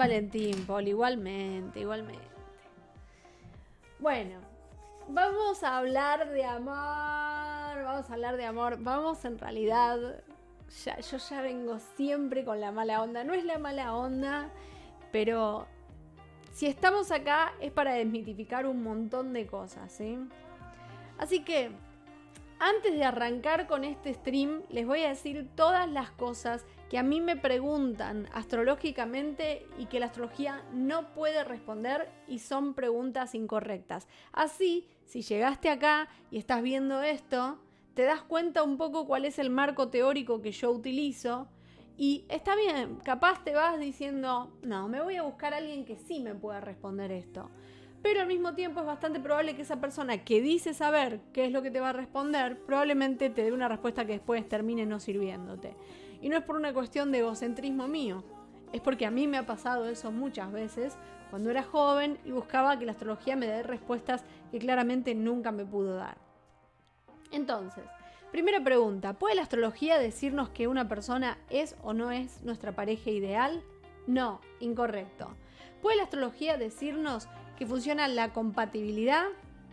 Valentín, Paul, igualmente. Bueno, vamos a hablar de amor. Vamos en realidad, yo ya vengo siempre con la mala onda. No es la mala onda, pero si estamos acá es para desmitificar un montón de cosas, ¿sí? Así que, antes de arrancar con este stream, les voy a decir todas las cosas que a mí me preguntan astrológicamente y que la astrología no puede responder y son preguntas incorrectas. Así, si llegaste acá y estás viendo esto, te das cuenta un poco cuál es el marco teórico que yo utilizo y está bien, capaz te vas diciendo, no, me voy a buscar a alguien que sí me pueda responder esto. Pero al mismo tiempo es bastante probable que esa persona que dice saber qué es lo que te va a responder, probablemente te dé una respuesta que después termine no sirviéndote. Y no es por una cuestión de egocentrismo mío, es porque a mí me ha pasado eso muchas veces cuando era joven y buscaba que la astrología me dé respuestas que claramente nunca me pudo dar. Entonces, primera pregunta, ¿puede la astrología decirnos que una persona es o no es nuestra pareja ideal? No, incorrecto. ¿Puede la astrología decirnos que funciona la compatibilidad?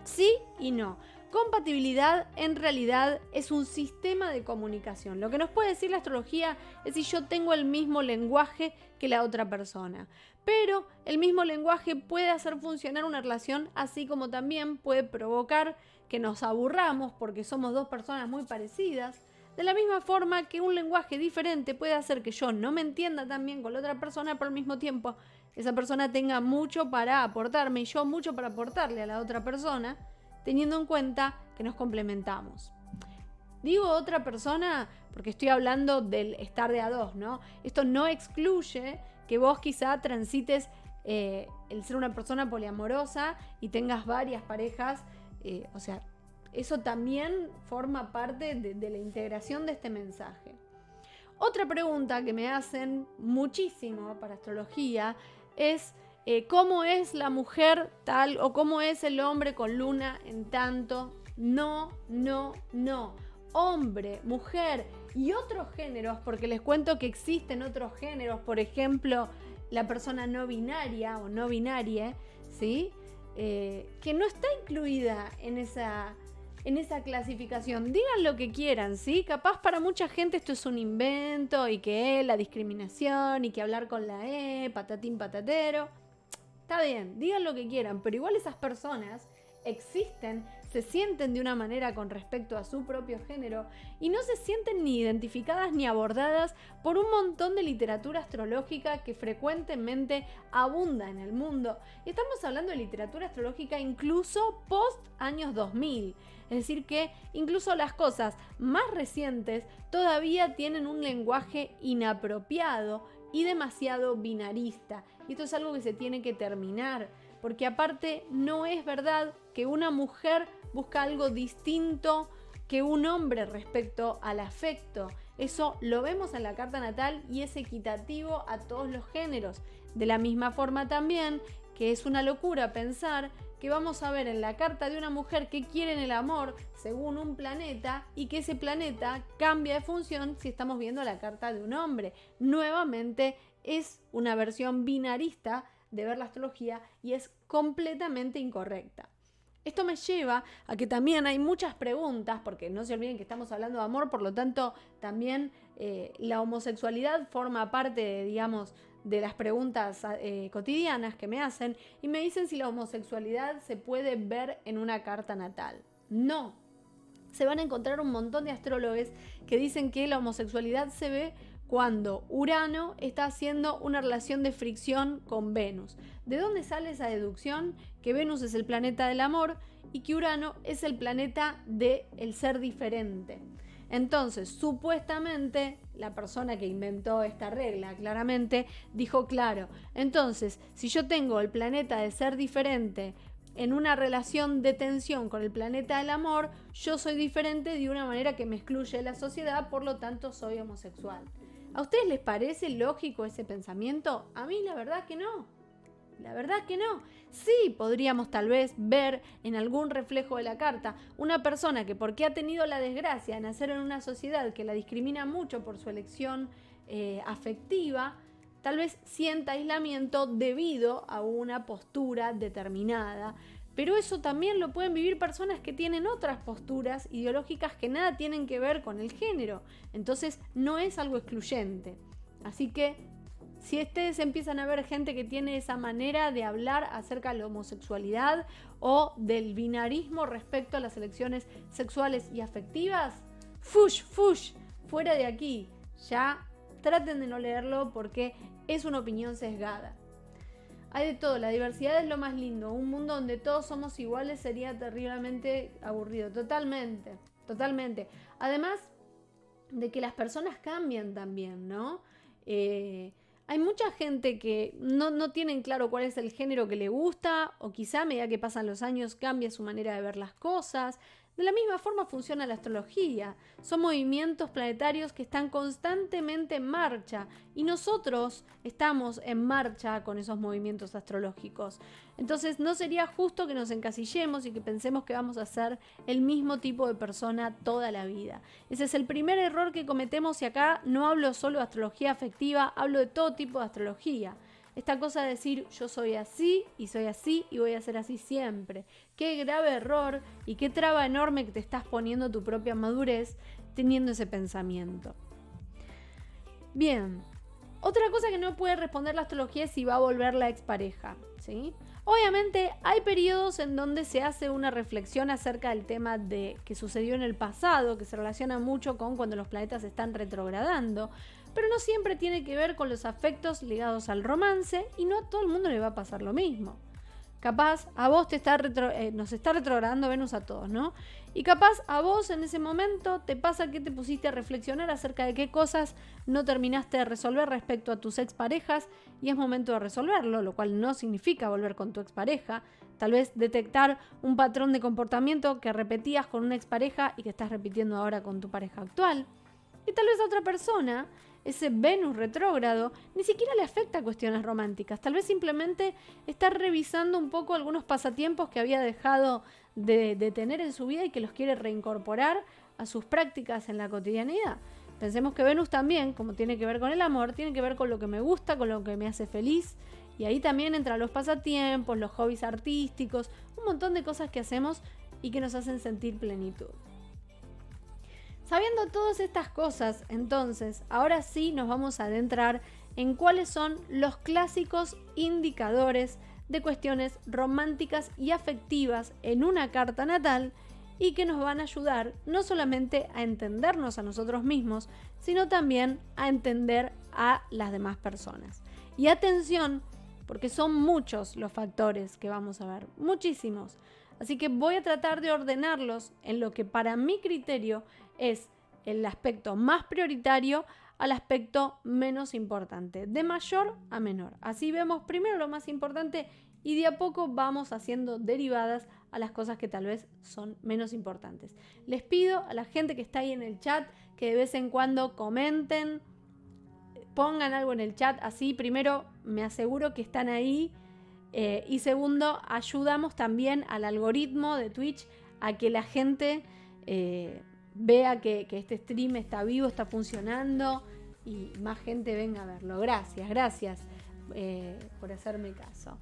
Sí y no. Compatibilidad en realidad es un sistema de comunicación. Lo que nos puede decir la astrología es si yo tengo el mismo lenguaje que la otra persona. Pero el mismo lenguaje puede hacer funcionar una relación, así como también puede provocar que nos aburramos porque somos dos personas muy parecidas. De la misma forma que un lenguaje diferente puede hacer que yo no me entienda tan bien con la otra persona, pero al mismo tiempo esa persona tenga mucho para aportarme y yo mucho para aportarle a la otra persona, teniendo en cuenta que nos complementamos. Digo otra persona porque estoy hablando del estar de a dos, ¿no? Esto no excluye que vos quizá transites el ser una persona poliamorosa y tengas varias parejas, o sea, eso también forma parte de la integración de este mensaje. Otra pregunta que me hacen muchísimo para astrología es ¿cómo es la mujer tal o cómo es el hombre con luna en tanto? No. Hombre, mujer y otros géneros, porque les cuento que existen otros géneros, por ejemplo, la persona no binaria o no binaria, ¿sí? Que no está incluida en esa clasificación. Digan lo que quieran, ¿sí? Capaz para mucha gente esto es un invento y que la discriminación y que hablar con la patatín patatero. Está bien, digan lo que quieran, pero igual esas personas existen, se sienten de una manera con respecto a su propio género y no se sienten ni identificadas ni abordadas por un montón de literatura astrológica que frecuentemente abunda en el mundo. Y estamos hablando de literatura astrológica incluso post años 2000. Es decir que incluso las cosas más recientes todavía tienen un lenguaje inapropiado y demasiado binarista. Y esto es algo que se tiene que terminar, porque aparte no es verdad que una mujer busca algo distinto que un hombre respecto al afecto. Eso lo vemos en la carta natal y es equitativo a todos los géneros. De la misma forma también que es una locura pensar que vamos a ver en la carta de una mujer que quiere en el amor según un planeta y que ese planeta cambia de función si estamos viendo la carta de un hombre. Nuevamente es una versión binarista de ver la astrología y es completamente incorrecta. Esto me lleva a que también hay muchas preguntas, porque no se olviden que estamos hablando de amor, por lo tanto también la homosexualidad forma parte, digamos, de las preguntas cotidianas que me hacen y me dicen si la homosexualidad se puede ver en una carta natal. No. Se van a encontrar un montón de astrólogos que dicen que la homosexualidad se ve cuando Urano está haciendo una relación de fricción con Venus. ¿De dónde sale esa deducción? Que Venus es el planeta del amor y que Urano es el planeta del ser diferente. Entonces, supuestamente, la persona que inventó esta regla, claramente, dijo, claro, entonces, si yo tengo el planeta de ser diferente en una relación de tensión con el planeta del amor, yo soy diferente de una manera que me excluye de la sociedad, por lo tanto soy homosexual. ¿A ustedes les parece lógico ese pensamiento? A mí la verdad que no. La verdad que no. Sí podríamos tal vez ver en algún reflejo de la carta una persona que porque ha tenido la desgracia de nacer en una sociedad que la discrimina mucho por su elección afectiva, tal vez sienta aislamiento debido a una postura determinada. Pero eso también lo pueden vivir personas que tienen otras posturas ideológicas que nada tienen que ver con el género. Entonces no es algo excluyente. Así que si ustedes empiezan a ver gente que tiene esa manera de hablar acerca de la homosexualidad o del binarismo respecto a las elecciones sexuales y afectivas, fush, fuera de aquí. Ya traten de no leerlo porque es una opinión sesgada. Hay de todo, la diversidad es lo más lindo. Un mundo donde todos somos iguales sería terriblemente aburrido. Totalmente. Además de que las personas cambian también, ¿no? Hay mucha gente que no tienen claro cuál es el género que le gusta, o quizá a medida que pasan los años cambia su manera de ver las cosas. De la misma forma funciona la astrología. Son movimientos planetarios que están constantemente en marcha y nosotros estamos en marcha con esos movimientos astrológicos. Entonces no sería justo que nos encasillemos y que pensemos que vamos a ser el mismo tipo de persona toda la vida. Ese es el primer error que cometemos y acá no hablo solo de astrología afectiva, hablo de todo tipo de astrología. Esta cosa de decir yo soy así y voy a ser así siempre. Qué grave error y qué traba enorme que te estás poniendo tu propia madurez teniendo ese pensamiento. Bien, otra cosa que no puede responder la astrología es si va a volver la expareja, ¿sí? Obviamente hay periodos en donde se hace una reflexión acerca del tema de que sucedió en el pasado, que se relaciona mucho con cuando los planetas están retrogradando, pero no siempre tiene que ver con los afectos ligados al romance y no a todo el mundo le va a pasar lo mismo. Capaz a vos nos está retrogradando Venus a todos, ¿no? Y capaz a vos en ese momento te pasa que te pusiste a reflexionar acerca de qué cosas no terminaste de resolver respecto a tus exparejas y es momento de resolverlo, lo cual no significa volver con tu expareja. Tal vez detectar un patrón de comportamiento que repetías con una expareja y que estás repitiendo ahora con tu pareja actual. Y tal vez a otra persona ese Venus retrógrado ni siquiera le afecta a cuestiones románticas. Tal vez simplemente está revisando un poco algunos pasatiempos que había dejado de tener en su vida y que los quiere reincorporar a sus prácticas en la cotidianidad. Pensemos que Venus también, como tiene que ver con el amor, tiene que ver con lo que me gusta, con lo que me hace feliz. Y ahí también entran los pasatiempos, los hobbies artísticos, un montón de cosas que hacemos y que nos hacen sentir plenitud. Sabiendo todas estas cosas, entonces, ahora sí nos vamos a adentrar en cuáles son los clásicos indicadores de cuestiones románticas y afectivas en una carta natal y que nos van a ayudar no solamente a entendernos a nosotros mismos, sino también a entender a las demás personas. Y atención, porque son muchos los factores que vamos a ver, muchísimos. Así que voy a tratar de ordenarlos en lo que para mi criterio es el aspecto más prioritario al aspecto menos importante, de mayor a menor. Así vemos primero lo más importante y de a poco vamos haciendo derivadas a las cosas que tal vez son menos importantes. Les pido a la gente que está ahí en el chat que de vez en cuando comenten, pongan algo en el chat, así primero me aseguro que están ahí y segundo, ayudamos también al algoritmo de Twitch a que la gente vea que este stream está vivo, está funcionando y más gente venga a verlo. Gracias por hacerme caso.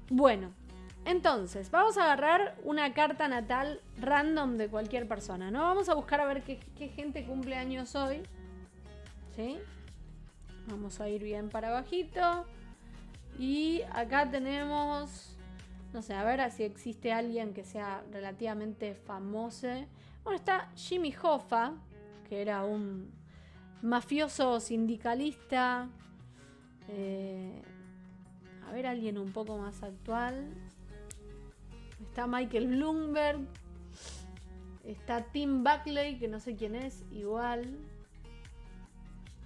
Bueno, entonces vamos a agarrar una carta natal random de cualquier persona, ¿no? Vamos a buscar a ver qué gente cumple años hoy, ¿sí? Vamos a ir bien para abajito y acá tenemos, no sé, a ver si existe alguien que sea relativamente famoso. Bueno, está Jimmy Hoffa, que era un mafioso sindicalista. A ver, alguien un poco más actual. Está Michael Bloomberg. Está Tim Buckley, que no sé quién es, igual.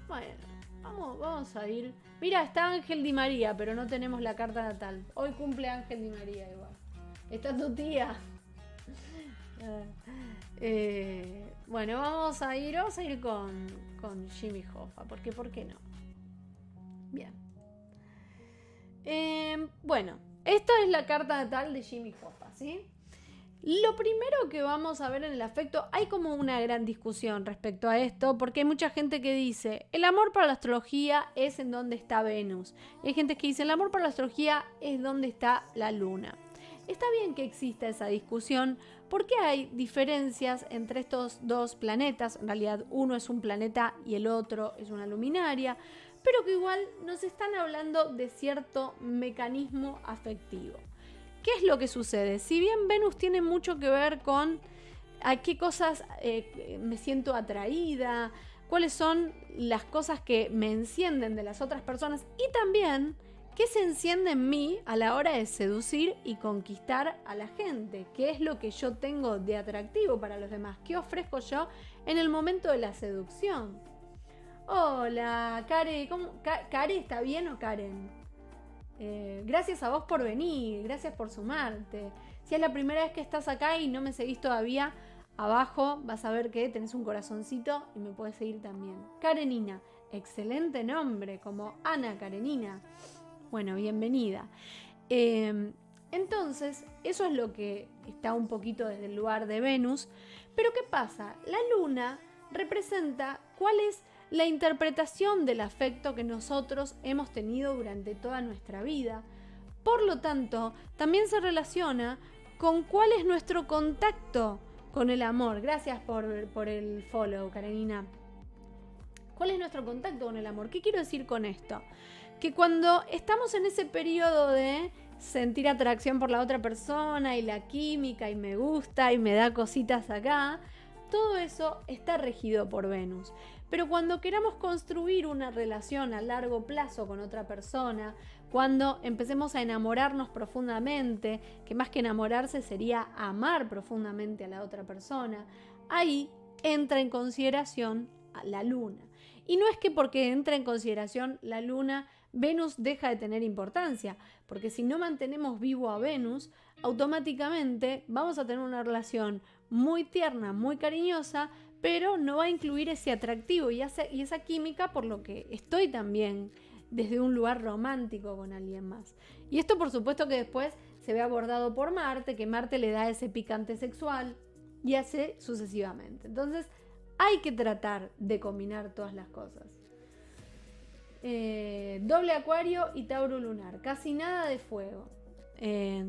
Bueno, vamos a ir. Mira, está Ángel Di María, pero no tenemos la carta natal. Hoy cumple Ángel Di María igual. Está tu tía. Bueno, vamos a ir con Jimmy Hoffa, porque ¿por qué no? Bien. Bueno, esta es la carta natal de Jimmy Hoffa, ¿sí? Lo primero que vamos a ver en el afecto, hay como una gran discusión respecto a esto, porque hay mucha gente que dice, el amor para la astrología es en donde está Venus. Y hay gente que dice, el amor para la astrología es donde está la luna. Está bien que exista esa discusión, porque hay diferencias entre estos dos planetas. En realidad, uno es un planeta y el otro es una luminaria, pero que igual nos están hablando de cierto mecanismo afectivo. ¿Qué es lo que sucede? Si bien Venus tiene mucho que ver con a qué cosas me siento atraída, cuáles son las cosas que me encienden de las otras personas y también qué se enciende en mí a la hora de seducir y conquistar a la gente, qué es lo que yo tengo de atractivo para los demás, qué ofrezco yo en el momento de la seducción. Hola, Karen, ¿Karen está bien o Karen? Gracias a vos por venir, gracias por sumarte. Si es la primera vez que estás acá y no me seguís todavía, abajo vas a ver que tenés un corazoncito y me puedes seguir también. Karenina, excelente nombre, como Ana Karenina. Bueno, bienvenida. Entonces, eso es lo que está un poquito desde el lugar de Venus. Pero ¿qué pasa? La luna representa cuál es la interpretación del afecto que nosotros hemos tenido durante toda nuestra vida. Por lo tanto, también se relaciona con cuál es nuestro contacto con el amor. Gracias por el follow, Karenina. ¿Cuál es nuestro contacto con el amor? ¿Qué quiero decir con esto? Que cuando estamos en ese periodo de sentir atracción por la otra persona y la química y me gusta y me da cositas acá, todo eso está regido por Venus. Pero cuando queramos construir una relación a largo plazo con otra persona, cuando empecemos a enamorarnos profundamente, que más que enamorarse sería amar profundamente a la otra persona, ahí entra en consideración la luna. Y no es que porque entra en consideración la luna, Venus deja de tener importancia, porque si no mantenemos vivo a Venus, automáticamente vamos a tener una relación muy tierna, muy cariñosa, pero no va a incluir ese atractivo y esa química, por lo que estoy también desde un lugar romántico con alguien más. Y esto por supuesto que después se ve abordado por Marte, que Marte le da ese picante sexual y así sucesivamente. Entonces hay que tratar de combinar todas las cosas. Doble Acuario y Tauro lunar, casi nada de fuego.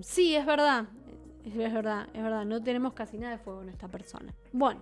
Sí, es verdad, no tenemos casi nada de fuego en esta persona. Bueno,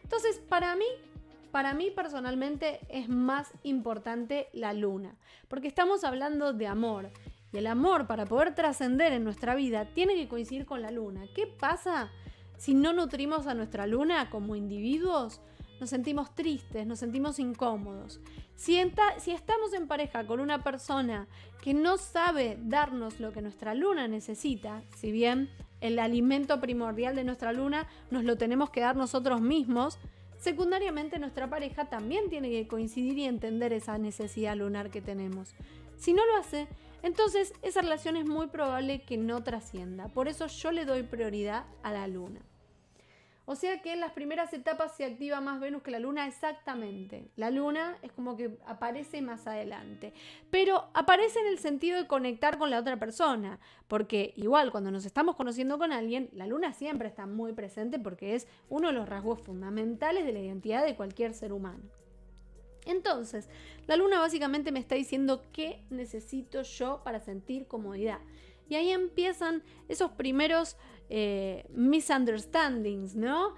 entonces para mí personalmente es más importante la luna, porque estamos hablando de amor, y el amor para poder trascender en nuestra vida tiene que coincidir con la luna. ¿Qué pasa si no nutrimos a nuestra luna como individuos? Nos sentimos tristes, nos sentimos incómodos. Si estamos en pareja con una persona que no sabe darnos lo que nuestra luna necesita, si bien el alimento primordial de nuestra luna nos lo tenemos que dar nosotros mismos, secundariamente nuestra pareja también tiene que coincidir y entender esa necesidad lunar que tenemos. Si no lo hace, entonces esa relación es muy probable que no trascienda. Por eso yo le doy prioridad a la luna. O sea que en las primeras etapas se activa más Venus que la luna, exactamente. La luna es como que aparece más adelante. Pero aparece en el sentido de conectar con la otra persona. Porque igual cuando nos estamos conociendo con alguien, la luna siempre está muy presente porque es uno de los rasgos fundamentales de la identidad de cualquier ser humano. Entonces, la luna básicamente me está diciendo qué necesito yo para sentir comodidad. Y ahí empiezan esos primeros misunderstandings, ¿no?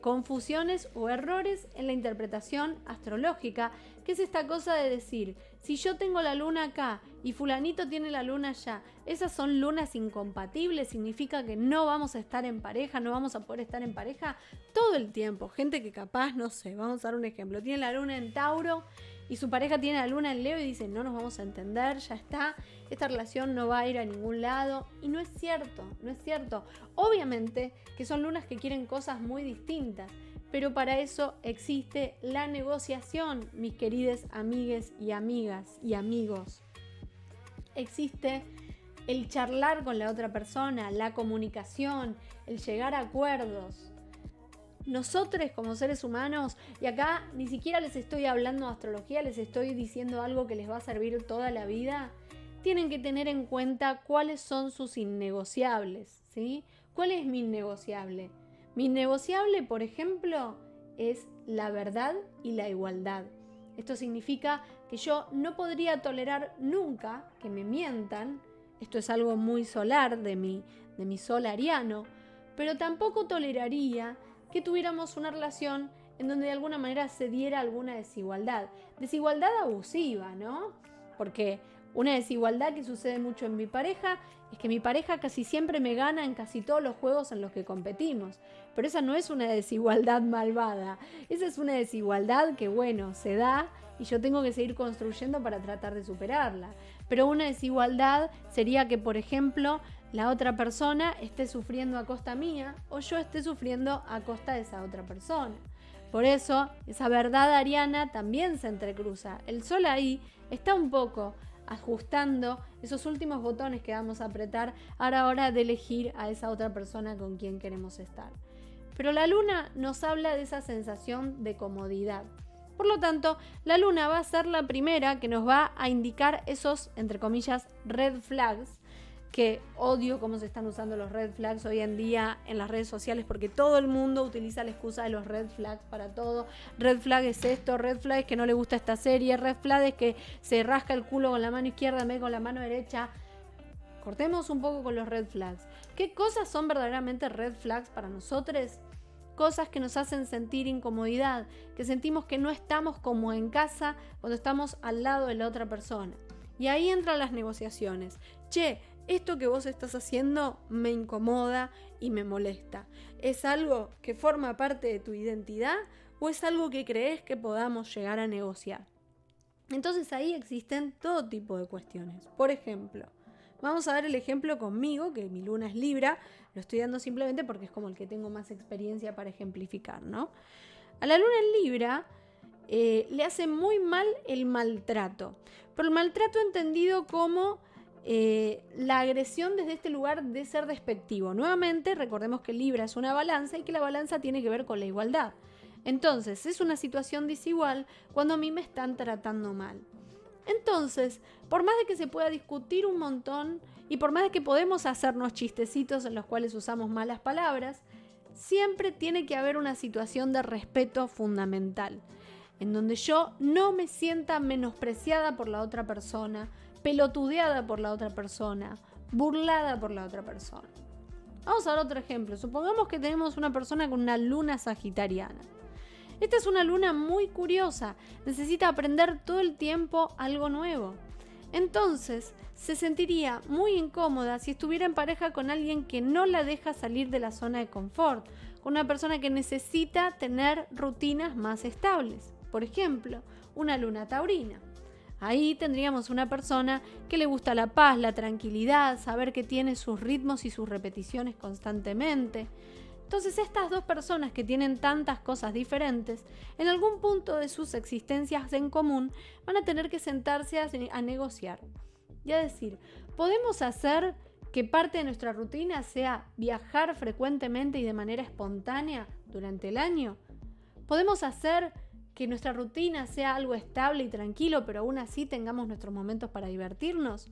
Confusiones o errores en la interpretación astrológica, que es esta cosa de decir, si yo tengo la luna acá y fulanito tiene la luna allá, esas son lunas incompatibles, significa que no vamos a estar en pareja, no vamos a poder estar en pareja todo el tiempo. Gente que capaz, no sé, vamos a dar un ejemplo, tiene la luna en Tauro y su pareja tiene la luna en Leo y dice, no nos vamos a entender, ya está, esta relación no va a ir a ningún lado. Y no es cierto, no es cierto. Obviamente que son lunas que quieren cosas muy distintas, pero para eso existe la negociación, mis queridas amigues y amigas y amigos. Existe el charlar con la otra persona, la comunicación, el llegar a acuerdos. Nosotros como seres humanos, y acá ni siquiera les estoy hablando de astrología, les estoy diciendo algo que les va a servir toda la vida, tienen que tener en cuenta cuáles son sus innegociables, ¿sí? ¿Cuál es mi innegociable? Mi innegociable, por ejemplo, es la verdad y la igualdad. Esto significa que yo no podría tolerar nunca que me mientan. Esto es algo muy solar de mi sol ariano, pero tampoco toleraría que tuviéramos una relación en donde de alguna manera se diera alguna desigualdad. Desigualdad abusiva, ¿no? Porque una desigualdad que sucede mucho en mi pareja es que mi pareja casi siempre me gana en casi todos los juegos en los que competimos. Pero esa no es una desigualdad malvada. Esa es una desigualdad que, bueno, se da y yo tengo que seguir construyendo para tratar de superarla. Pero una desigualdad sería que, por ejemplo, la otra persona esté sufriendo a costa mía o yo esté sufriendo a costa de esa otra persona. Por eso, esa verdad ariana también se entrecruza. El sol ahí está un poco ajustando esos últimos botones que vamos a apretar a la hora de elegir a esa otra persona con quien queremos estar. Pero la luna nos habla de esa sensación de comodidad. Por lo tanto, la luna va a ser la primera que nos va a indicar esos, entre comillas, red flags, que odio cómo se están usando los red flags hoy en día en las redes sociales, porque todo el mundo utiliza la excusa de los red flags para todo. Red flag es esto, red flag es que no le gusta esta serie, red flag es que se rasca el culo con la mano izquierda en vez de con la mano derecha. Cortemos un poco con los red flags. ¿Qué cosas son verdaderamente red flags para nosotros? Cosas que nos hacen sentir incomodidad, que sentimos que no estamos como en casa cuando estamos al lado de la otra persona. Y ahí entran las negociaciones. Che, esto que vos estás haciendo me incomoda y me molesta. ¿Es algo que forma parte de tu identidad o es algo que crees que podamos llegar a negociar? Entonces ahí existen todo tipo de cuestiones. Por ejemplo, vamos a ver el ejemplo conmigo, que mi luna es Libra. Lo estoy dando simplemente porque es como el que tengo más experiencia para ejemplificar, ¿no? A la luna en Libra le hace muy mal el maltrato. Pero el maltrato entendido como la agresión desde este lugar de ser despectivo. Nuevamente, recordemos que Libra es una balanza y que la balanza tiene que ver con la igualdad. Entonces, es una situación desigual cuando a mí me están tratando mal. Entonces, por más de que se pueda discutir un montón y por más de que podemos hacernos chistecitos en los cuales usamos malas palabras, siempre tiene que haber una situación de respeto fundamental, en donde yo no me sienta menospreciada por la otra persona, pelotudeada por la otra persona, burlada por la otra persona. Vamos a ver otro ejemplo. Supongamos que tenemos una persona con una luna sagitariana. Esta es una luna muy curiosa, necesita aprender todo el tiempo algo nuevo. Entonces, se sentiría muy incómoda si estuviera en pareja con alguien que no la deja salir de la zona de confort, con una persona que necesita tener rutinas más estables. Por ejemplo, una luna taurina. Ahí tendríamos una persona que le gusta la paz, la tranquilidad, saber que tiene sus ritmos y sus repeticiones constantemente. Entonces estas dos personas que tienen tantas cosas diferentes, en algún punto de sus existencias en común, van a tener que sentarse a negociar. Y a decir, ¿podemos hacer que parte de nuestra rutina sea viajar frecuentemente y de manera espontánea durante el año? ¿Podemos hacer que nuestra rutina sea algo estable y tranquilo, pero aún así tengamos nuestros momentos para divertirnos?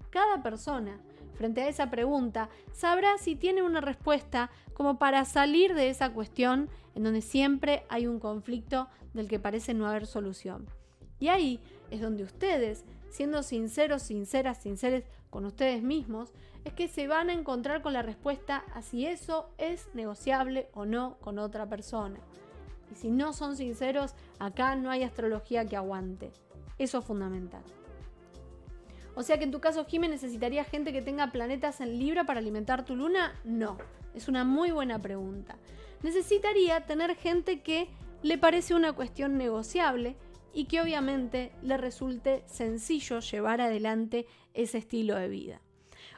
Cada persona, frente a esa pregunta, sabrá si tiene una respuesta como para salir de esa cuestión en donde siempre hay un conflicto del que parece no haber solución. Y ahí es donde ustedes, siendo sinceros, sinceras con ustedes mismos, es que se van a encontrar con la respuesta a si eso es negociable o no con otra persona. Y si no son sinceros, acá no hay astrología que aguante. Eso es fundamental. O sea que en tu caso, Jimé, ¿necesitaría gente que tenga planetas en Libra para alimentar tu luna? No, es una muy buena pregunta. Necesitaría tener gente que le parece una cuestión negociable y que obviamente le resulte sencillo llevar adelante ese estilo de vida.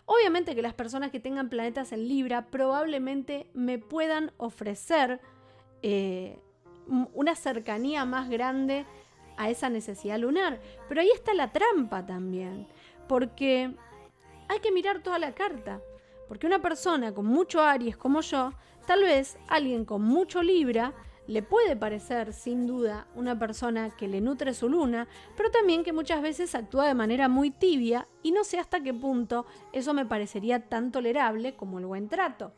Obviamente que las personas que tengan planetas en Libra probablemente me puedan ofrecer una cercanía más grande a esa necesidad lunar. Pero ahí está la trampa también, porque hay que mirar toda la carta. Porque una persona con mucho Aries como yo, tal vez alguien con mucho Libra, le puede parecer sin duda una persona que le nutre su luna, pero también que muchas veces actúa de manera muy tibia y no sé hasta qué punto eso me parecería tan tolerable como el buen trato.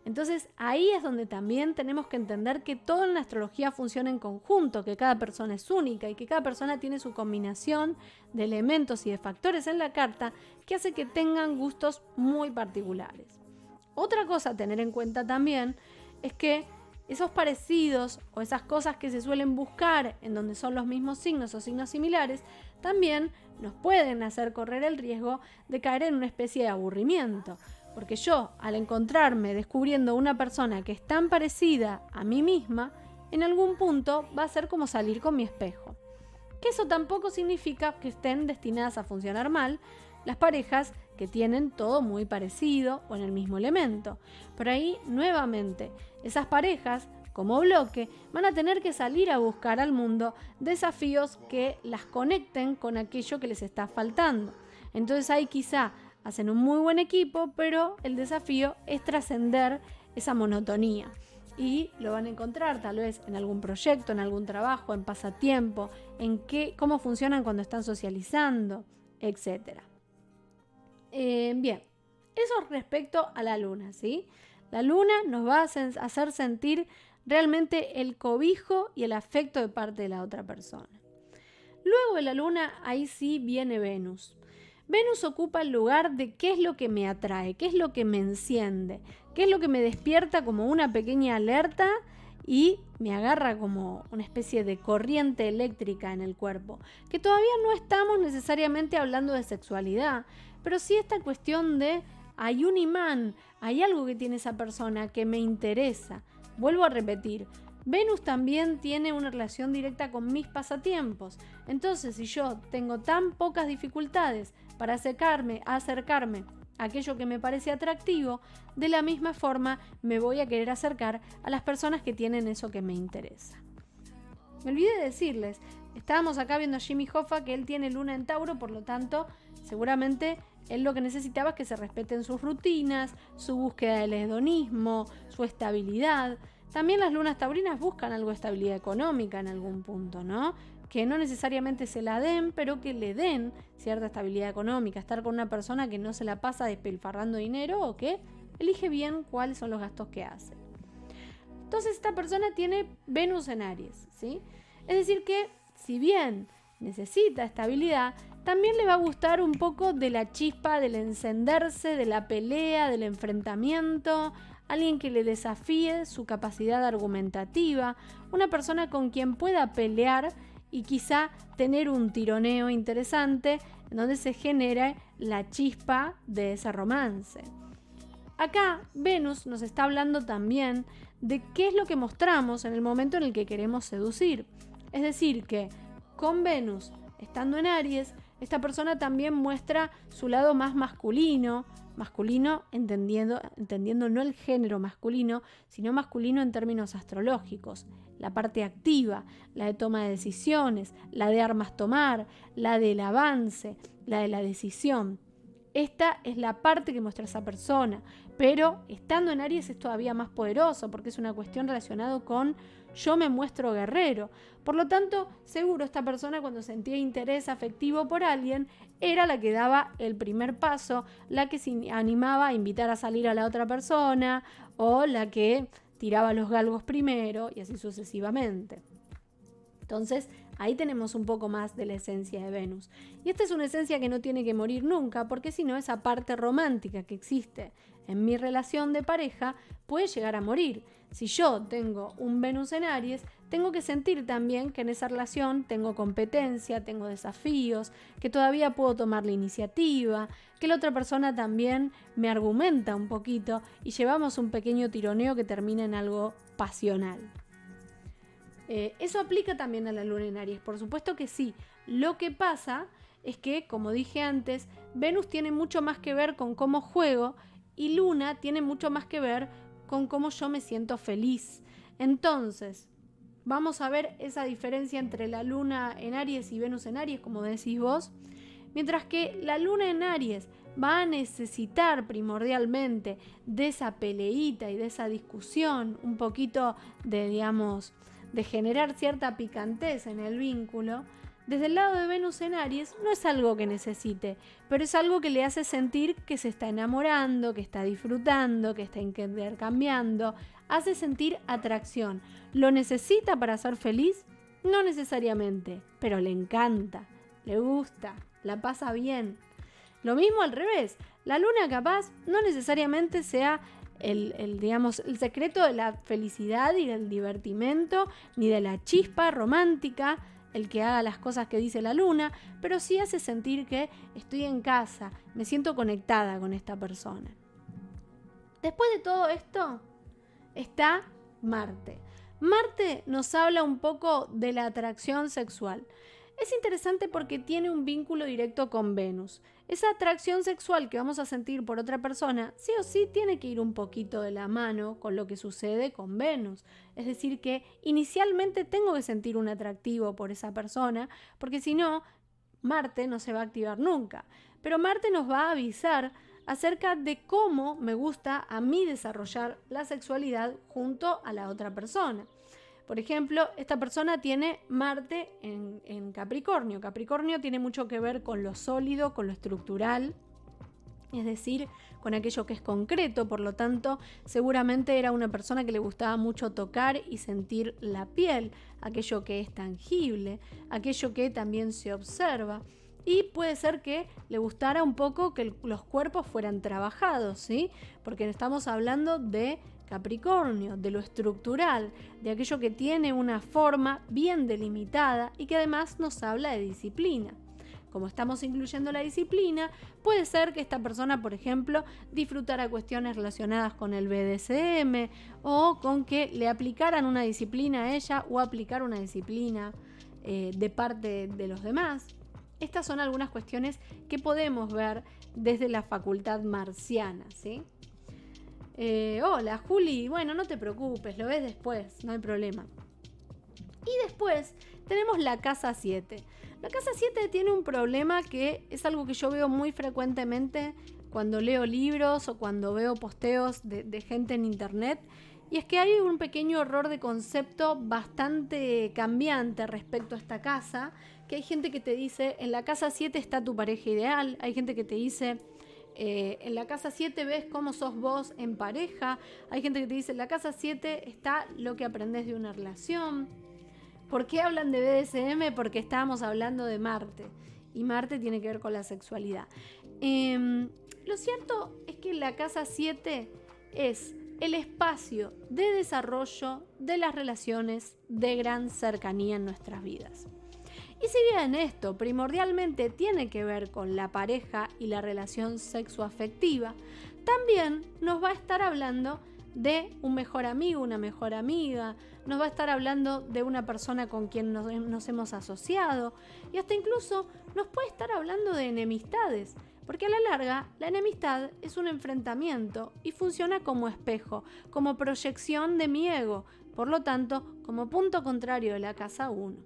Entonces ahí es donde también tenemos que entender que todo en la astrología funciona en conjunto, que cada persona es única y que cada persona tiene su combinación de elementos y de factores en la carta que hace que tengan gustos muy particulares. Otra cosa a tener en cuenta también es que esos parecidos o esas cosas que se suelen buscar en donde son los mismos signos o signos similares también nos pueden hacer correr el riesgo de caer en una especie de aburrimiento. Porque yo, al encontrarme descubriendo una persona que es tan parecida a mí misma, en algún punto va a ser como salir con mi espejo. Que eso tampoco significa que estén destinadas a funcionar mal las parejas que tienen todo muy parecido o en el mismo elemento. Pero ahí, nuevamente, esas parejas, como bloque, van a tener que salir a buscar al mundo desafíos que las conecten con aquello que les está faltando. Entonces ahí quizá hacen un muy buen equipo, pero el desafío es trascender esa monotonía. Y lo van a encontrar tal vez en algún proyecto, en algún trabajo, en pasatiempo, en cómo funcionan cuando están socializando, etc. Bien, eso respecto a la luna, ¿sí? La luna nos va a hacer sentir realmente el cobijo y el afecto de parte de la otra persona. Luego de la luna, ahí sí viene Venus. Venus ocupa el lugar de qué es lo que me atrae, qué es lo que me enciende, qué es lo que me despierta como una pequeña alerta y me agarra como una especie de corriente eléctrica en el cuerpo, que todavía no estamos necesariamente hablando de sexualidad, pero sí esta cuestión de hay un imán, hay algo que tiene esa persona que me interesa. Vuelvo a repetir, Venus también tiene una relación directa con mis pasatiempos. Entonces, si yo tengo tan pocas dificultades para acercarme a aquello que me parece atractivo, de la misma forma me voy a querer acercar a las personas que tienen eso que me interesa. Me olvidé de decirles, estábamos acá viendo a Jimmy Hoffa, que él tiene luna en Tauro, por lo tanto, seguramente él lo que necesitaba es que se respeten sus rutinas, su búsqueda del hedonismo, su estabilidad. También las lunas taurinas buscan algo de estabilidad económica en algún punto, ¿no? Que no necesariamente se la den, pero que le den cierta estabilidad económica. Estar con una persona que no se la pasa despilfarrando dinero o que elige bien cuáles son los gastos que hace. Entonces esta persona tiene Venus en Aries, ¿sí? Es decir que, si bien necesita estabilidad, también le va a gustar un poco de la chispa, del encenderse, de la pelea, del enfrentamiento, alguien que le desafíe su capacidad argumentativa, una persona con quien pueda pelear y quizá tener un tironeo interesante en donde se genere la chispa de ese romance. Acá Venus nos está hablando también de qué es lo que mostramos en el momento en el que queremos seducir. Es decir, que con Venus estando en Aries, esta persona también muestra su lado más masculino entendiendo no el género masculino, sino masculino en términos astrológicos. La parte activa, la de toma de decisiones, la de armas tomar, la del avance, la de la decisión. Esta es la parte que muestra esa persona, pero estando en Aries es todavía más poderoso porque es una cuestión relacionada con yo me muestro guerrero. Por lo tanto, seguro esta persona cuando sentía interés afectivo por alguien era la que daba el primer paso, la que se animaba a invitar a salir a la otra persona o la que tiraba los galgos primero y así sucesivamente. Entonces, ahí tenemos un poco más de la esencia de Venus. Y esta es una esencia que no tiene que morir nunca, porque si no, esa parte romántica que existe en mi relación de pareja puede llegar a morir. Si yo tengo un Venus en Aries, tengo que sentir también que en esa relación tengo competencia, tengo desafíos, que todavía puedo tomar la iniciativa, que la otra persona también me argumenta un poquito y llevamos un pequeño tironeo que termina en algo pasional. Eso aplica también a la luna en Aries, por supuesto que sí. Lo que pasa es que, como dije antes, Venus tiene mucho más que ver con cómo juego y Luna tiene mucho más que ver con cómo yo me siento feliz. Entonces, vamos a ver esa diferencia entre la Luna en Aries y Venus en Aries, como decís vos. Mientras que la Luna en Aries va a necesitar primordialmente de esa peleita y de esa discusión, un poquito de, de generar cierta picantez en el vínculo, desde el lado de Venus en Aries no es algo que necesite, pero es algo que le hace sentir que se está enamorando, que está disfrutando, que está intercambiando, hace sentir atracción. ¿Lo necesita para ser feliz? No necesariamente, pero le encanta, le gusta, la pasa bien. Lo mismo al revés, la luna capaz no necesariamente sea el secreto de la felicidad y del divertimento, ni de la chispa romántica, el que haga las cosas que dice la luna, pero sí hace sentir que estoy en casa, me siento conectada con esta persona. Después de todo esto está Marte. Marte nos habla un poco de la atracción sexual. Es interesante porque tiene un vínculo directo con Venus. Esa atracción sexual que vamos a sentir por otra persona, sí o sí tiene que ir un poquito de la mano con lo que sucede con Venus. Es decir, que inicialmente tengo que sentir un atractivo por esa persona, porque si no, Marte no se va a activar nunca. Pero Marte nos va a avisar acerca de cómo me gusta a mí desarrollar la sexualidad junto a la otra persona. Por ejemplo, esta persona tiene Marte en Capricornio. Capricornio tiene mucho que ver con lo sólido, con lo estructural, es decir, con aquello que es concreto. Por lo tanto, seguramente era una persona que le gustaba mucho tocar y sentir la piel, aquello que es tangible, aquello que también se observa. Y puede ser que le gustara un poco que los cuerpos fueran trabajados, ¿sí? Porque estamos hablando de Capricornio, de lo estructural, de aquello que tiene una forma bien delimitada y que además nos habla de disciplina. Como estamos incluyendo la disciplina, puede ser que esta persona, por ejemplo, disfrutara cuestiones relacionadas con el BDSM o con que le aplicaran una disciplina a ella o aplicar una disciplina de parte de los demás. Estas son algunas cuestiones que podemos ver desde la facultad marciana, ¿sí? Hola, Juli. Bueno, no te preocupes, lo ves después, no hay problema. Y después tenemos la casa 7. La casa 7 tiene un problema que es algo que yo veo muy frecuentemente cuando leo libros o cuando veo posteos de gente en internet. Y es que hay un pequeño error de concepto bastante cambiante respecto a esta casa, que hay gente que te dice, en la casa 7 está tu pareja ideal, hay gente que te dice, en la casa 7 ves cómo sos vos en pareja, hay gente que te dice, en la casa 7 está lo que aprendés de una relación. ¿Por qué hablan de BDSM? Porque estábamos hablando de Marte, y Marte tiene que ver con la sexualidad. Lo cierto es que la casa 7 es el espacio de desarrollo de las relaciones de gran cercanía en nuestras vidas. Y si bien esto primordialmente tiene que ver con la pareja y la relación sexoafectiva, también nos va a estar hablando de un mejor amigo, una mejor amiga, nos va a estar hablando de una persona con quien nos hemos asociado y hasta incluso nos puede estar hablando de enemistades. Porque a la larga, la enemistad es un enfrentamiento y funciona como espejo, como proyección de mi ego, por lo tanto, como punto contrario de la casa 1.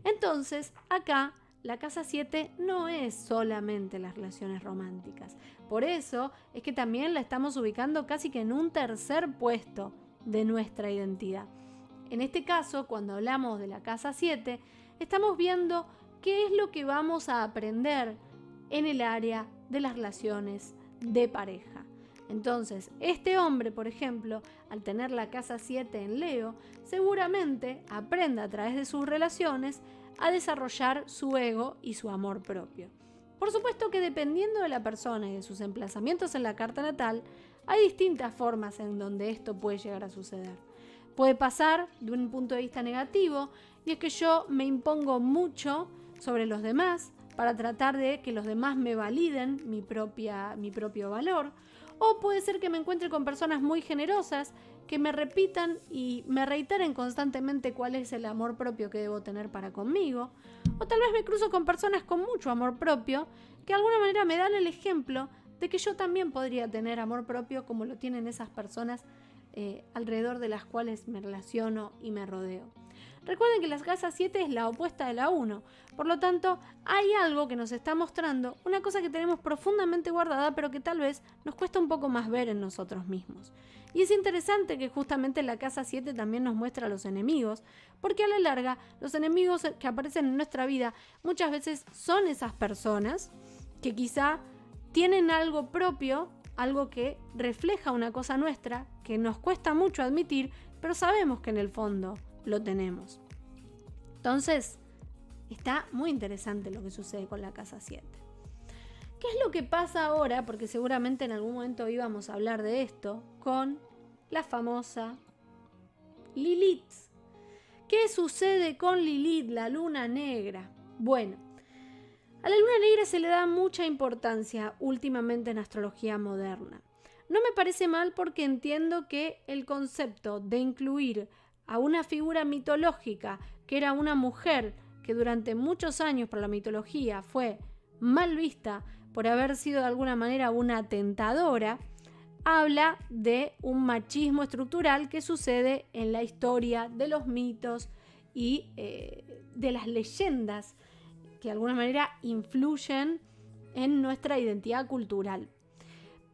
Entonces, acá, la casa 7 no es solamente las relaciones románticas. Por eso es que también la estamos ubicando casi que en un tercer puesto de nuestra identidad. En este caso, cuando hablamos de la casa 7, estamos viendo qué es lo que vamos a aprender en el área de las relaciones de pareja. Entonces, este hombre, por ejemplo, al tener la casa 7 en Leo, seguramente aprenda a través de sus relaciones a desarrollar su ego y su amor propio. Por supuesto que dependiendo de la persona y de sus emplazamientos en la carta natal, hay distintas formas en donde esto puede llegar a suceder. Puede pasar de un punto de vista negativo, y es que yo me impongo mucho sobre los demás, para tratar de que los demás me validen mi propio valor. O puede ser que me encuentre con personas muy generosas que me repitan y me reiteren constantemente cuál es el amor propio que debo tener para conmigo. O tal vez me cruzo con personas con mucho amor propio que de alguna manera me dan el ejemplo de que yo también podría tener amor propio como lo tienen esas personas alrededor de las cuales me relaciono y me rodeo. Recuerden que la casa 7 es la opuesta de la 1. Por lo tanto, hay algo que nos está mostrando, una cosa que tenemos profundamente guardada, pero que tal vez nos cuesta un poco más ver en nosotros mismos. Y es interesante que justamente la casa 7 también nos muestra a los enemigos, porque a la larga, los enemigos que aparecen en nuestra vida muchas veces son esas personas que quizá tienen algo propio, algo que refleja una cosa nuestra, que nos cuesta mucho admitir, pero sabemos que en el fondo lo tenemos. Entonces, está muy interesante lo que sucede con la casa 7. ¿Qué es lo que pasa ahora? Porque seguramente en algún momento íbamos a hablar de esto, con la famosa Lilith. ¿Qué sucede con Lilith, la luna negra? Bueno, a la luna negra se le da mucha importancia últimamente en astrología moderna. No me parece mal porque entiendo que el concepto de incluir a una figura mitológica que era una mujer que durante muchos años por la mitología fue mal vista por haber sido de alguna manera una tentadora, habla de un machismo estructural que sucede en la historia de los mitos y de las leyendas que de alguna manera influyen en nuestra identidad cultural.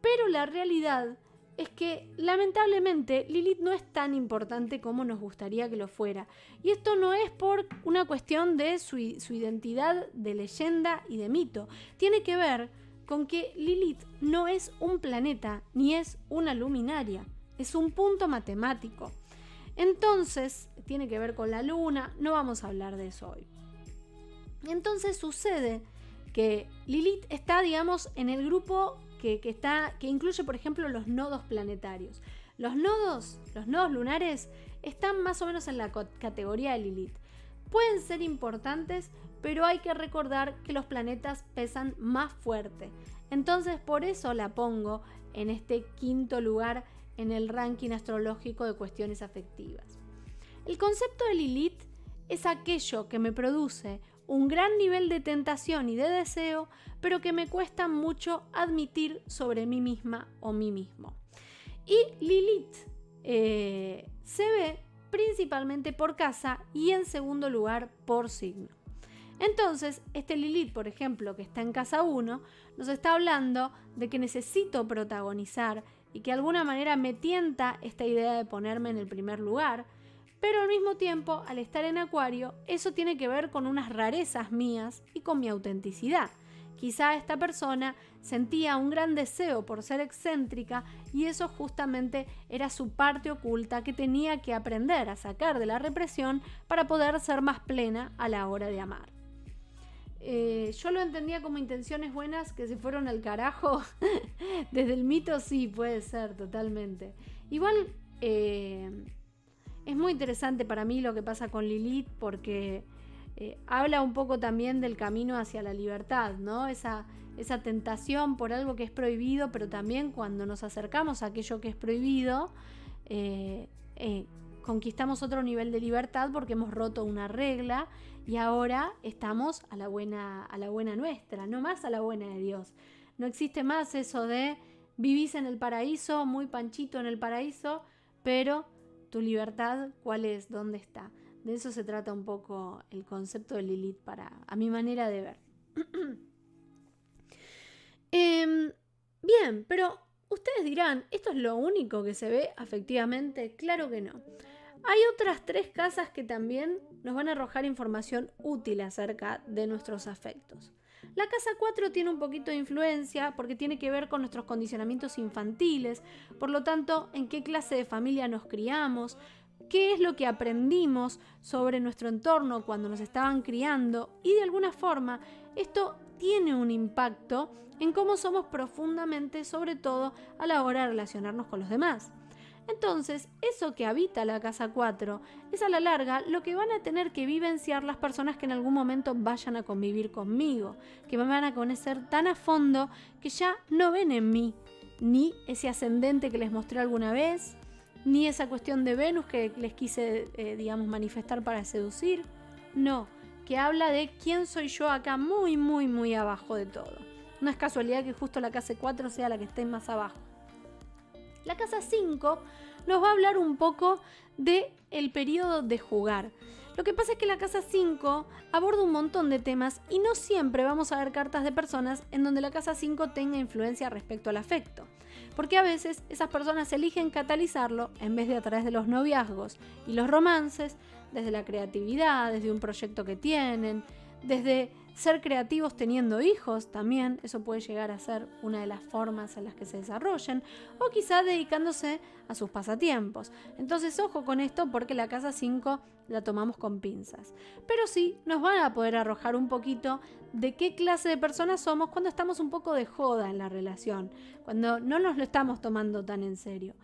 Pero la realidad es que lamentablemente Lilith no es tan importante como nos gustaría que lo fuera. Y esto no es por una cuestión de su identidad de leyenda y de mito. Tiene que ver con que Lilith no es un planeta ni es una luminaria. Es un punto matemático. Entonces, tiene que ver con la luna. No vamos a hablar de eso hoy. Entonces sucede que Lilith está, digamos, en el grupo que incluye, por ejemplo, los nodos planetarios. Los nodos lunares están más o menos en la categoría de Lilith. Pueden ser importantes, pero hay que recordar que los planetas pesan más fuerte. Entonces, por eso la pongo en este quinto lugar en el ranking astrológico de cuestiones afectivas. El concepto de Lilith es aquello que me produce un gran nivel de tentación y de deseo, pero que me cuesta mucho admitir sobre mí misma o mí mismo. Y Lilith se ve principalmente por casa y en segundo lugar por signo. Entonces, este Lilith, por ejemplo, que está en casa 1, nos está hablando de que necesito protagonizar y que de alguna manera me tienta esta idea de ponerme en el primer lugar. Pero al mismo tiempo, al estar en Acuario, eso tiene que ver con unas rarezas mías y con mi autenticidad. Quizá esta persona sentía un gran deseo por ser excéntrica y eso justamente era su parte oculta que tenía que aprender a sacar de la represión para poder ser más plena a la hora de amar. Yo lo entendía como intenciones buenas que se fueron al carajo. Desde el mito sí, puede ser, totalmente. Igual es muy interesante para mí lo que pasa con Lilith porque habla un poco también del camino hacia la libertad, ¿no? Esa tentación por algo que es prohibido, pero también cuando nos acercamos a aquello que es prohibido, conquistamos otro nivel de libertad porque hemos roto una regla y ahora estamos a la buena nuestra, no más a la buena de Dios. No existe más eso de vivís en el paraíso, muy panchito en el paraíso, pero tu libertad, ¿cuál es? ¿Dónde está? De eso se trata un poco el concepto de Lilith a mi manera de ver. Bien, pero ustedes dirán, ¿esto es lo único que se ve afectivamente? Claro que no. Hay otras 3 casas que también nos van a arrojar información útil acerca de nuestros afectos. La casa 4 tiene un poquito de influencia porque tiene que ver con nuestros condicionamientos infantiles, por lo tanto, en qué clase de familia nos criamos, qué es lo que aprendimos sobre nuestro entorno cuando nos estaban criando y de alguna forma esto tiene un impacto en cómo somos profundamente, sobre todo a la hora de relacionarnos con los demás. Entonces, eso que habita la casa 4 es a la larga lo que van a tener que vivenciar las personas que en algún momento vayan a convivir conmigo, que me van a conocer tan a fondo que ya no ven en mí ni ese ascendente que les mostré alguna vez, ni esa cuestión de Venus que les quise, manifestar para seducir. No, que habla de quién soy yo acá muy, muy, muy abajo de todo. No es casualidad que justo la casa 4 sea la que esté más abajo. La casa 5 nos va a hablar un poco del periodo de jugar. Lo que pasa es que la casa 5 aborda un montón de temas y no siempre vamos a ver cartas de personas en donde la casa 5 tenga influencia respecto al afecto. Porque a veces esas personas eligen catalizarlo en vez de a través de los noviazgos y los romances, desde la creatividad, desde un proyecto que tienen, desde ser creativos teniendo hijos también, eso puede llegar a ser una de las formas en las que se desarrollen, o quizá dedicándose a sus pasatiempos. Entonces ojo con esto porque la casa 5 la tomamos con pinzas. Pero sí nos van a poder arrojar un poquito de qué clase de personas somos cuando estamos un poco de joda en la relación, cuando no nos lo estamos tomando tan en serio.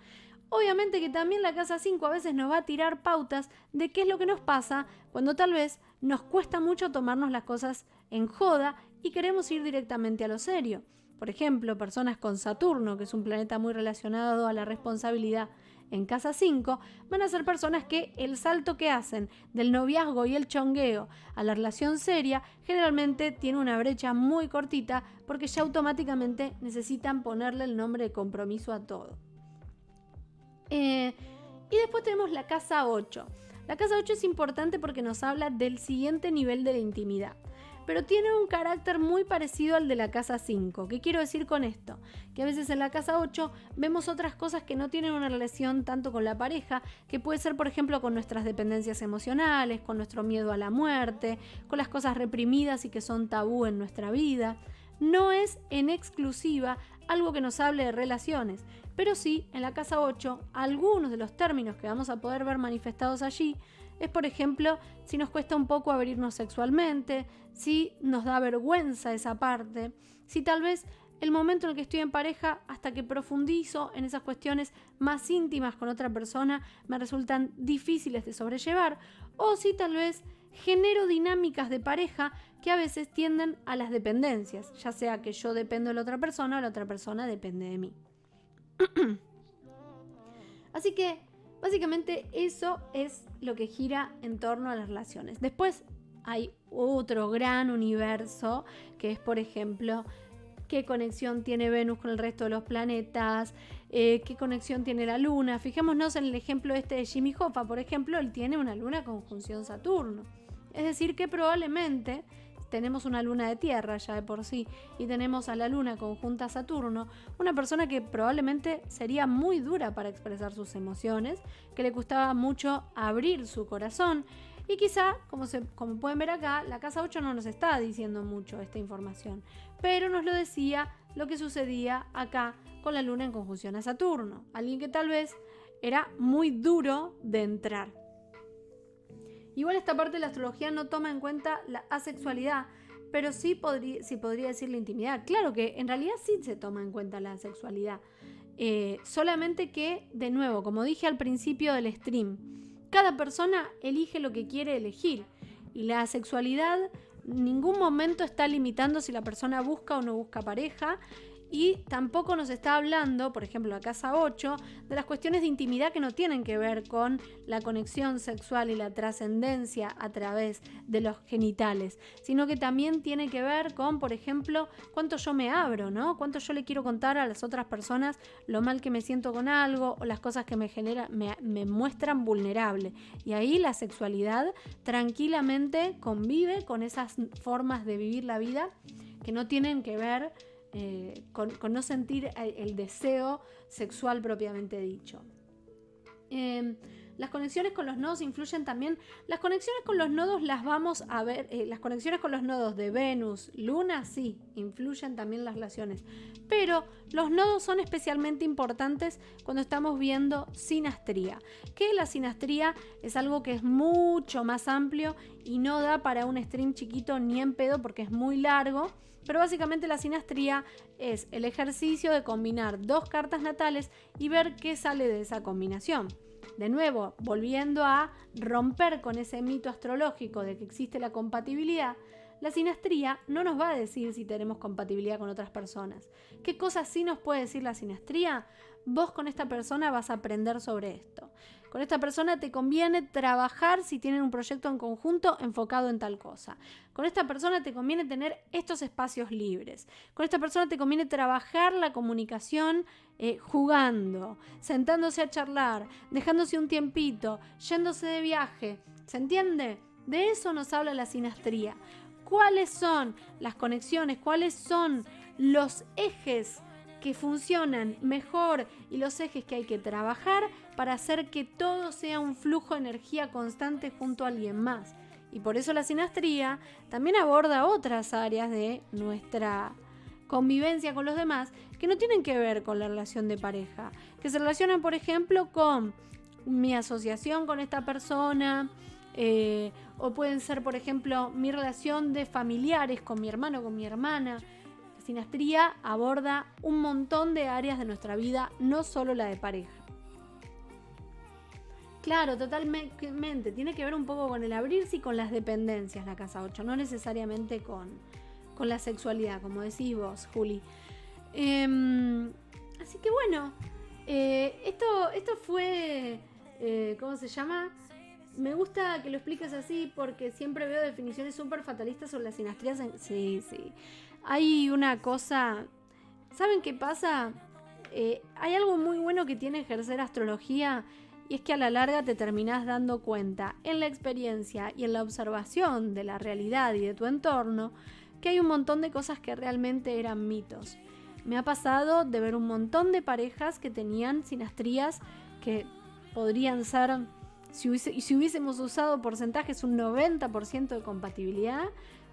Obviamente que también la casa 5 a veces nos va a tirar pautas de qué es lo que nos pasa cuando tal vez nos cuesta mucho tomarnos las cosas en joda y queremos ir directamente a lo serio. Por ejemplo, personas con Saturno, que es un planeta muy relacionado a la responsabilidad en casa 5, van a ser personas que el salto que hacen del noviazgo y el chongueo a la relación seria generalmente tiene una brecha muy cortita porque ya automáticamente necesitan ponerle el nombre de compromiso a todo. Y después tenemos la casa 8. La casa 8 es importante porque nos habla del siguiente nivel de la intimidad, pero tiene un carácter muy parecido al de la casa 5. ¿Qué quiero decir con esto? Que a veces en la casa 8 vemos otras cosas que no tienen una relación tanto con la pareja, que puede ser por ejemplo con nuestras dependencias emocionales, con nuestro miedo a la muerte, con las cosas reprimidas y que son tabú en nuestra vida. No es en exclusiva algo que nos hable de relaciones, pero sí, en la casa 8, algunos de los términos que vamos a poder ver manifestados allí es, por ejemplo, si nos cuesta un poco abrirnos sexualmente, si nos da vergüenza esa parte, si tal vez el momento en el que estoy en pareja, hasta que profundizo en esas cuestiones más íntimas con otra persona, me resultan difíciles de sobrellevar, o si tal vez genero dinámicas de pareja que a veces tienden a las dependencias, ya sea que yo dependo de la otra persona o la otra persona depende de mí. Así que básicamente eso es lo que gira en torno a las relaciones. Después hay otro gran universo que es, por ejemplo, qué conexión tiene Venus con el resto de los planetas, qué conexión tiene la Luna. Fijémonos en el ejemplo este de Jimmy Hoffa, por ejemplo, él tiene una Luna conjunción Saturno. Es decir, que probablemente tenemos una luna de tierra ya de por sí y tenemos a la luna conjunta a Saturno, una persona que probablemente sería muy dura para expresar sus emociones, que le costaba mucho abrir su corazón y quizá, como pueden ver acá, la casa 8 no nos está diciendo mucho esta información, pero nos lo decía lo que sucedía acá con la luna en conjunción a Saturno, alguien que tal vez era muy duro de entrar. Igual esta parte de la astrología no toma en cuenta la asexualidad, pero sí podría decir la intimidad. Claro que en realidad sí se toma en cuenta la sexualidad. Solamente que, de nuevo, como dije al principio del stream, cada persona elige lo que quiere elegir. Y la sexualidad en ningún momento está limitando si la persona busca o no busca pareja. Y tampoco nos está hablando, por ejemplo, la casa 8, de las cuestiones de intimidad que no tienen que ver con la conexión sexual y la trascendencia a través de los genitales, sino que también tiene que ver con, por ejemplo, cuánto yo me abro, ¿no? Cuánto yo le quiero contar a las otras personas lo mal que me siento con algo o las cosas que me muestran vulnerable. Y ahí la sexualidad tranquilamente convive con esas formas de vivir la vida que no tienen que ver con no sentir el deseo sexual propiamente dicho. Las conexiones con los nodos influyen también. Las conexiones con los nodos las vamos a ver. Las conexiones con los nodos de Venus, Luna, sí, influyen también las relaciones. Pero los nodos son especialmente importantes cuando estamos viendo sinastría. Que la sinastría es algo que es mucho más amplio y no da para un stream chiquito ni en pedo porque es muy largo. Pero básicamente la sinastría es el ejercicio de combinar dos cartas natales y ver qué sale de esa combinación. De nuevo, volviendo a romper con ese mito astrológico de que existe la compatibilidad, la sinastría no nos va a decir si tenemos compatibilidad con otras personas. ¿Qué cosas sí nos puede decir la sinastría? Vos con esta persona vas a aprender sobre esto. Con esta persona te conviene trabajar si tienen un proyecto en conjunto enfocado en tal cosa. Con esta persona te conviene tener estos espacios libres. Con esta persona te conviene trabajar la comunicación jugando, sentándose a charlar, dejándose un tiempito, yéndose de viaje. ¿Se entiende? De eso nos habla la sinastría. ¿Cuáles son las conexiones? ¿Cuáles son los ejes que funcionan mejor y los ejes que hay que trabajar para hacer que todo sea un flujo de energía constante junto a alguien más? Y por eso la sinastría también aborda otras áreas de nuestra convivencia con los demás que no tienen que ver con la relación de pareja, que se relacionan, por ejemplo, con mi asociación con esta persona, o pueden ser, por ejemplo, mi relación de familiares con mi hermano, con mi hermana. La sinastría aborda un montón de áreas de nuestra vida, no solo la de pareja. Claro, totalmente. Tiene que ver un poco con el abrirse y con las dependencias, la casa 8, no necesariamente con la sexualidad, como decís vos, Juli. Así que bueno, esto fue, ¿cómo se llama? Me gusta que lo expliques así porque siempre veo definiciones súper fatalistas sobre la sinastría. Sí. Hay una cosa... ¿Saben qué pasa? Hay algo muy bueno que tiene ejercer astrología y es que a la larga te terminás dando cuenta en la experiencia y en la observación de la realidad y de tu entorno que hay un montón de cosas que realmente eran mitos. Me ha pasado de ver un montón de parejas que tenían sinastrías que podrían ser... Si hubiésemos usado porcentajes, un 90% de compatibilidad,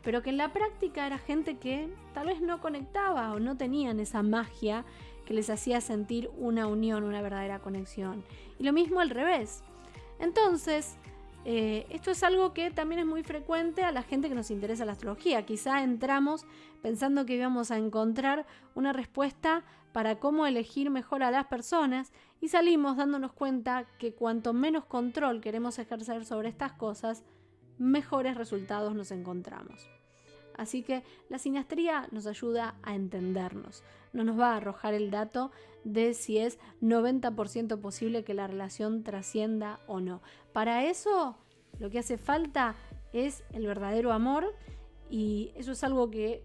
pero que en la práctica era gente que tal vez no conectaba o no tenían esa magia que les hacía sentir una unión, una verdadera conexión. Y lo mismo al revés. Entonces, esto es algo que también es muy frecuente a la gente que nos interesa la astrología. Quizá entramos pensando que íbamos a encontrar una respuesta para cómo elegir mejor a las personas y salimos dándonos cuenta que cuanto menos control queremos ejercer sobre estas cosas, mejores resultados nos encontramos. Así que la sinastría nos ayuda a entendernos. No nos va a arrojar el dato de si es 90% posible que la relación trascienda o no. Para eso lo que hace falta es el verdadero amor y eso es algo que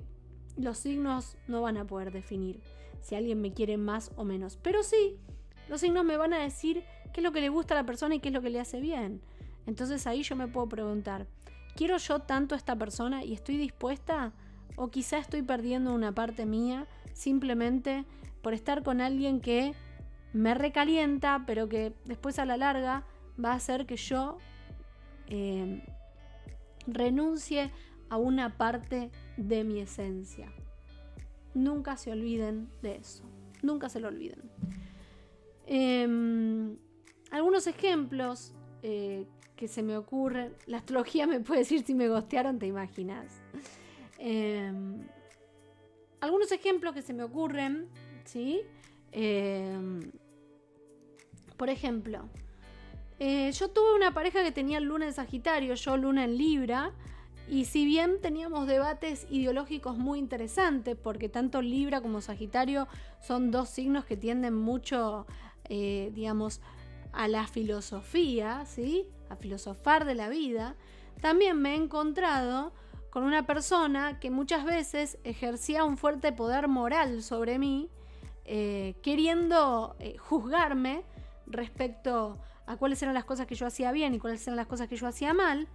los signos no van a poder definir. Si alguien me quiere más o menos. Pero sí, los signos me van a decir qué es lo que le gusta a la persona y qué es lo que le hace bien. Entonces ahí yo me puedo preguntar, ¿quiero yo tanto a esta persona y estoy dispuesta? ¿O quizá estoy perdiendo una parte mía simplemente por estar con alguien que me recalienta, pero que después a la larga va a hacer que yo renuncie a una parte de mi esencia? Nunca se olviden de eso. Nunca se lo olviden. Algunos ejemplos que se me ocurren. La astrología me puede decir si me gostearon, ¿te imaginas? Algunos ejemplos que se me ocurren, ¿sí? Por ejemplo, yo tuve una pareja que tenía luna en Sagitario, yo luna en Libra. Y si bien teníamos debates ideológicos muy interesantes, porque tanto Libra como Sagitario son dos signos que tienden mucho, digamos, a la filosofía, ¿sí? A filosofar de la vida, también me he encontrado con una persona que muchas veces ejercía un fuerte poder moral sobre mí, queriendo juzgarme respecto a cuáles eran las cosas que yo hacía bien y cuáles eran las cosas que yo hacía mal.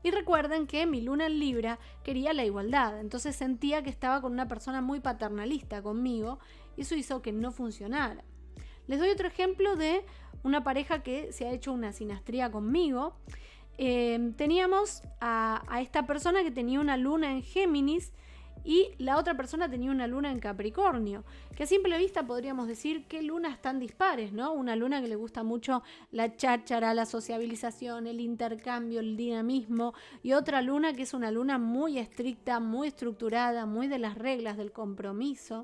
Y recuerden que mi luna en Libra quería la igualdad, entonces sentía que estaba con una persona muy paternalista conmigo y eso hizo que no funcionara. Les doy otro ejemplo de una pareja que se ha hecho una sinastría conmigo. Teníamos a esta persona que tenía una luna en Géminis y la otra persona tenía una luna en Capricornio, que a simple vista podríamos decir qué lunas tan dispares, ¿no? Una luna que le gusta mucho la cháchara, la sociabilización, el intercambio, el dinamismo, y otra luna que es una luna muy estricta, muy estructurada, muy de las reglas del compromiso.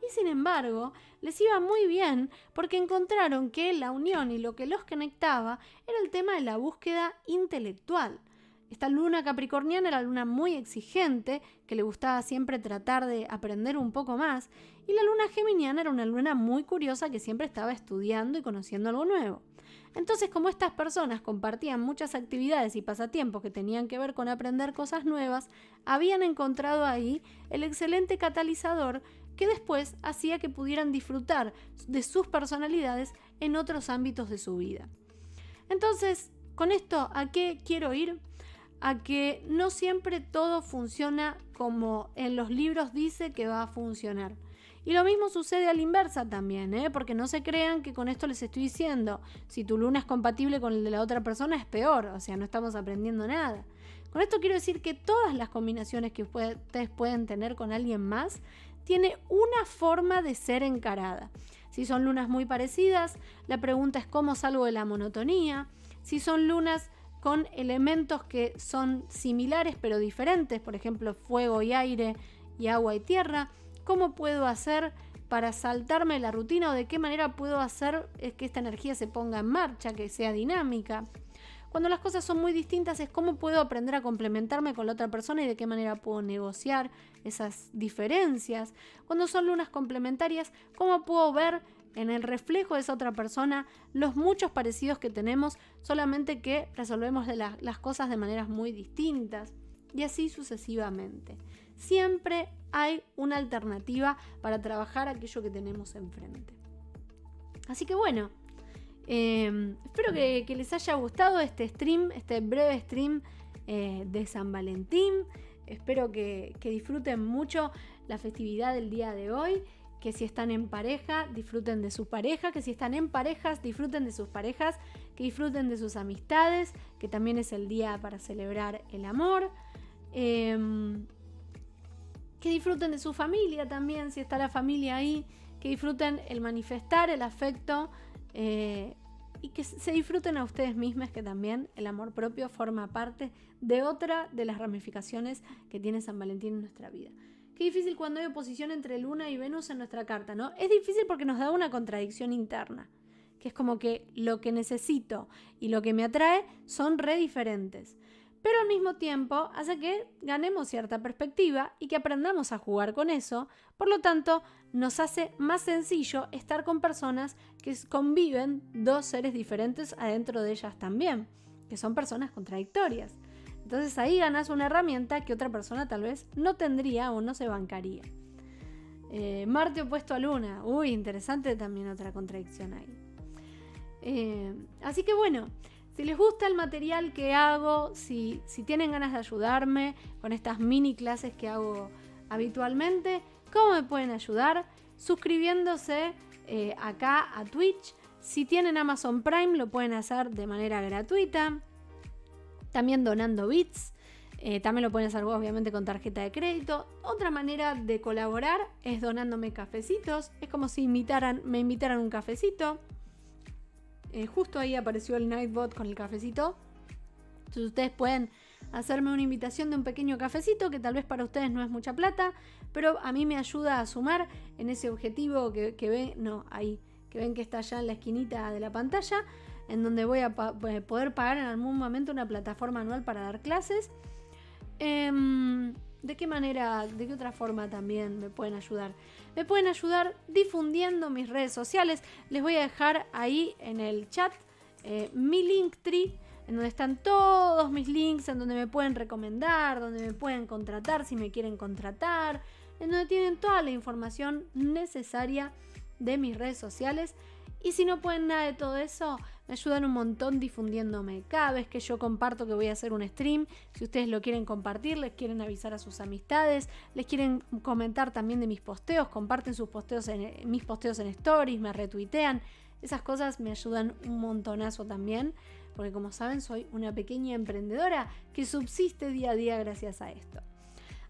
Y sin embargo, les iba muy bien porque encontraron que la unión y lo que los conectaba era el tema de la búsqueda intelectual. Esta luna capricorniana era luna muy exigente, que le gustaba siempre tratar de aprender un poco más, Y la luna geminiana era una luna muy curiosa que siempre estaba estudiando y conociendo algo nuevo. Entonces, como estas personas compartían muchas actividades y pasatiempos que tenían que ver con aprender cosas nuevas, habían encontrado ahí el excelente catalizador que después hacía que pudieran disfrutar de sus personalidades en otros ámbitos de su vida. Entonces, con esto, ¿a qué quiero ir? A que no siempre todo funciona como en los libros dice que va a funcionar. Y lo mismo sucede a la inversa también, porque no se crean que con esto les estoy diciendo, si tu luna es compatible con el de la otra persona es peor, o sea, no estamos aprendiendo nada. Con esto quiero decir que todas las combinaciones que ustedes pueden tener con alguien más tiene una forma de ser encarada. Si son lunas muy parecidas, la pregunta es cómo salgo de la monotonía. Si son lunas con elementos que son similares pero diferentes, por ejemplo, fuego y aire y agua y tierra, ¿cómo puedo hacer para saltarme la rutina o de qué manera puedo hacer que esta energía se ponga en marcha, que sea dinámica? Cuando las cosas son muy distintas es cómo puedo aprender a complementarme con la otra persona y de qué manera puedo negociar esas diferencias. Cuando son lunas complementarias, ¿cómo puedo ver en el reflejo de esa otra persona los muchos parecidos que tenemos, solamente que resolvemos las cosas de maneras muy distintas? Y así sucesivamente. Siempre hay una alternativa para trabajar aquello que tenemos enfrente. Así que bueno, espero que les haya gustado este stream, este breve stream de San Valentín. Espero que disfruten mucho la festividad del día de hoy. Que si están en pareja, disfruten de su pareja. Que si están en parejas, disfruten de sus parejas. Que disfruten de sus amistades, que también es el día para celebrar el amor. Que disfruten de su familia también, si está la familia ahí. Que disfruten el manifestar el afecto. Y que se disfruten a ustedes mismas, que también el amor propio forma parte de otra de las ramificaciones que tiene San Valentín en nuestra vida. Qué difícil cuando hay oposición entre Luna y Venus en nuestra carta, ¿no? Es difícil porque nos da una contradicción interna, que es como que lo que necesito y lo que me atrae son re diferentes. Pero al mismo tiempo hace que ganemos cierta perspectiva y que aprendamos a jugar con eso. Por lo tanto, nos hace más sencillo estar con personas que conviven dos seres diferentes adentro de ellas también, que son personas contradictorias. Entonces ahí ganas una herramienta que otra persona tal vez no tendría o no se bancaría. Marte opuesto a Luna. Uy, interesante también otra contradicción ahí. Así que bueno, si les gusta el material que hago, si tienen ganas de ayudarme con estas mini clases que hago habitualmente, ¿cómo me pueden ayudar? Suscribiéndose acá a Twitch. Si tienen Amazon Prime lo pueden hacer de manera gratuita. También donando bits. También lo pueden hacer obviamente con tarjeta de crédito. Otra manera de colaborar es donándome cafecitos. Es como si me invitaran un cafecito. Justo ahí apareció el Nightbot con el cafecito. Entonces ustedes pueden hacerme una invitación de un pequeño cafecito que tal vez para ustedes no es mucha plata, pero a mí me ayuda a sumar en ese objetivo que ven que está allá en la esquinita de la pantalla, en donde voy a poder pagar en algún momento una plataforma anual para dar clases. ¿De qué manera, de qué otra forma también me pueden ayudar? Me pueden ayudar difundiendo mis redes sociales. Les voy a dejar ahí en el chat mi Linktree, en donde están todos mis links, en donde me pueden recomendar, donde me pueden contratar si me quieren contratar, en donde tienen toda la información necesaria de mis redes sociales. Y si no pueden nada de todo eso, me ayudan un montón difundiéndome. Cada vez que yo comparto que voy a hacer un stream, si ustedes lo quieren compartir, les quieren avisar a sus amistades, les quieren comentar también de mis posteos, comparten mis posteos en stories, me retuitean. Esas cosas me ayudan un montonazo también, porque como saben soy una pequeña emprendedora que subsiste día a día gracias a esto.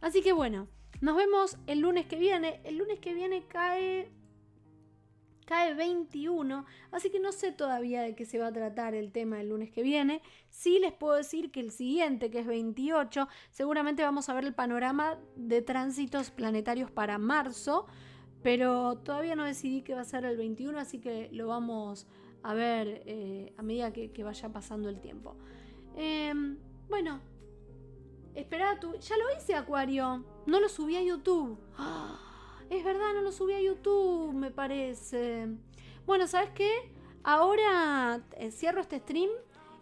Así que bueno, nos vemos el lunes que viene. El lunes que viene cae 21, así que no sé todavía de qué se va a tratar el tema el lunes que viene. Sí les puedo decir que el siguiente, que es 28, seguramente vamos a ver el panorama de tránsitos planetarios para marzo, pero todavía no decidí que va a ser el 21, así que lo vamos a ver a medida que vaya pasando el tiempo. Bueno, espera, ya lo hice, Acuario, no lo subí a YouTube. Es verdad, no lo subí a YouTube, me parece. Bueno, ¿sabes qué? Ahora cierro este stream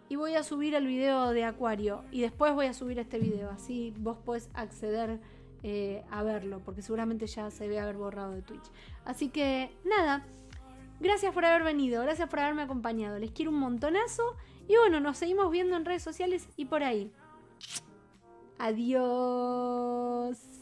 y voy a subir el video de Acuario. Y después voy a subir este video. Así vos podés acceder a verlo. Porque seguramente ya se debe haber borrado de Twitch. Así que nada. Gracias por haber venido. Gracias por haberme acompañado. Les quiero un montonazo. Y bueno, nos seguimos viendo en redes sociales y por ahí. Adiós.